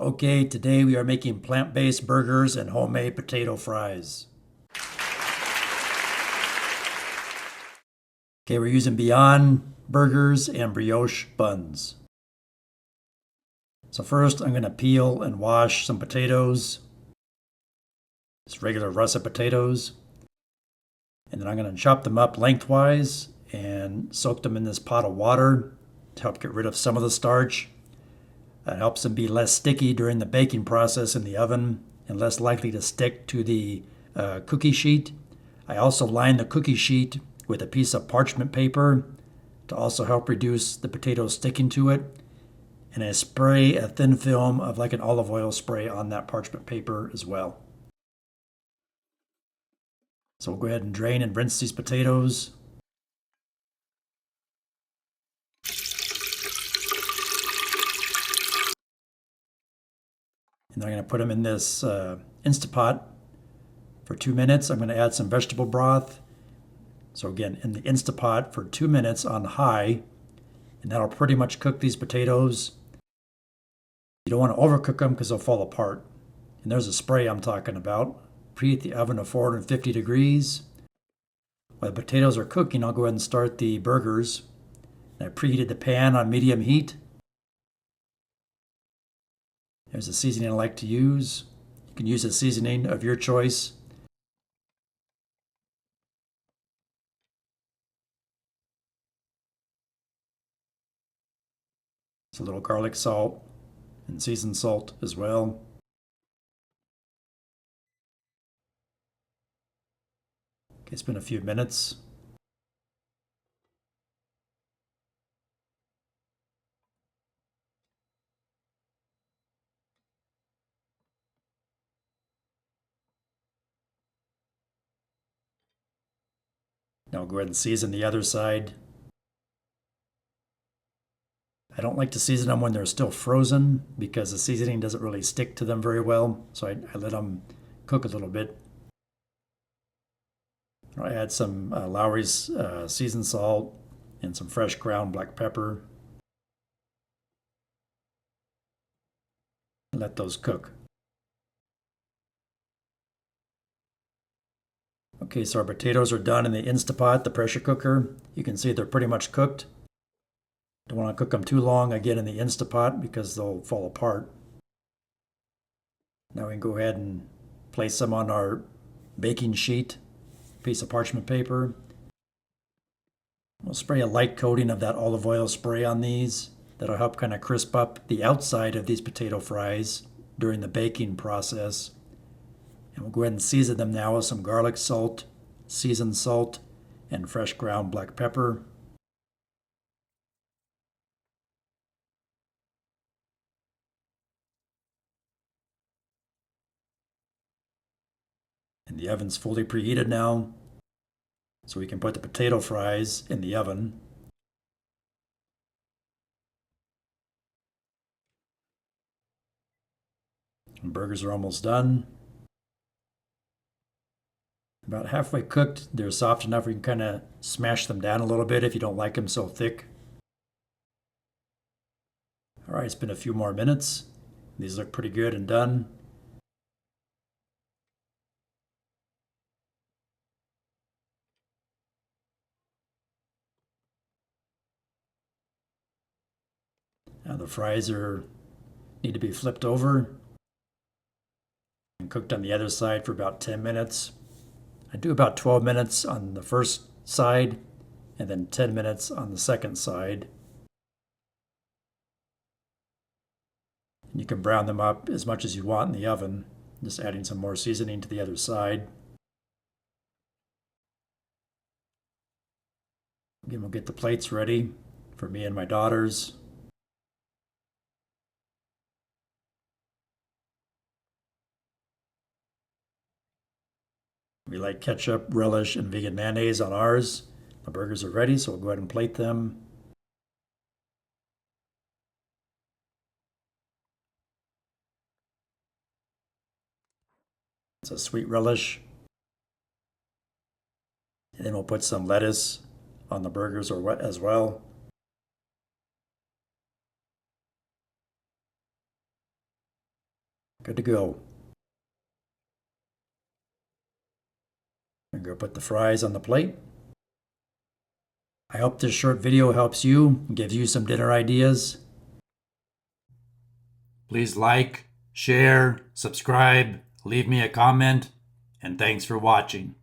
Okay, today we are making plant-based burgers and homemade potato fries. Okay, we're using Beyond Burgers and brioche buns. So first I'm going to peel and wash some potatoes, just regular russet potatoes. And then I'm going to chop them up lengthwise and soak them in this pot of water to help get rid of some of the starch. That helps them be less sticky during the baking process in the oven and less likely to stick to the cookie sheet. I also line the cookie sheet with a piece of parchment paper to also help reduce the potatoes sticking to it. And I spray a thin film of like an olive oil spray on that parchment paper as well. So we'll go ahead and drain and rinse these potatoes. And then I'm going to put them in this Instapot for 2 minutes. I'm going to add some vegetable broth. So again, in the Instapot for 2 minutes on high, and that'll pretty much cook these potatoes. You don't want to overcook them because they'll fall apart. And there's a spray I'm talking about. Preheat the oven to 450 degrees. While the potatoes are cooking, I'll go ahead and start the burgers. I preheated the pan on medium heat. There's a seasoning I like to use. You can use a seasoning of your choice. It's a little garlic salt and seasoned salt as well. Okay, it's been a few minutes. Now I'll go ahead and season the other side. I don't like to season them when they're still frozen because the seasoning doesn't really stick to them very well. So I let them cook a little bit. I'll add some Lowry's seasoned salt and some fresh ground black pepper. Let those cook. Okay, so our potatoes are done in the Instapot, the pressure cooker. You can see they're pretty much cooked. Don't want to cook them too long again in the Instapot because they'll fall apart. Now we can go ahead and place them on our baking sheet, piece of parchment paper. We'll spray a light coating of that olive oil spray on these. That'll help kind of crisp up the outside of these potato fries during the baking process. And we'll go ahead and season them now with some garlic salt, seasoned salt, and fresh ground black pepper. And the oven's fully preheated now, so we can put the potato fries in the oven. And burgers are almost done. About halfway cooked. They're soft enough we can kind of smash them down a little bit if you don't like them so thick. All right, it's been a few more minutes. These look pretty good and done. Now the fries need to be flipped over and cooked on the other side for about 10 minutes. I do about 12 minutes on the first side and then 10 minutes on the second side. And you can brown them up as much as you want in the oven, just adding some more seasoning to the other side. Again, we'll get the plates ready for me and my daughters. We like ketchup, relish, and vegan mayonnaise on ours. The burgers are ready, so we'll go ahead and plate them. It's a sweet relish. And then we'll put some lettuce on the burgers as well. Good to go. I'm going to put the fries on the plate. I hope this short video helps you and gives you some dinner ideas. Please like, share, subscribe, leave me a comment, and thanks for watching.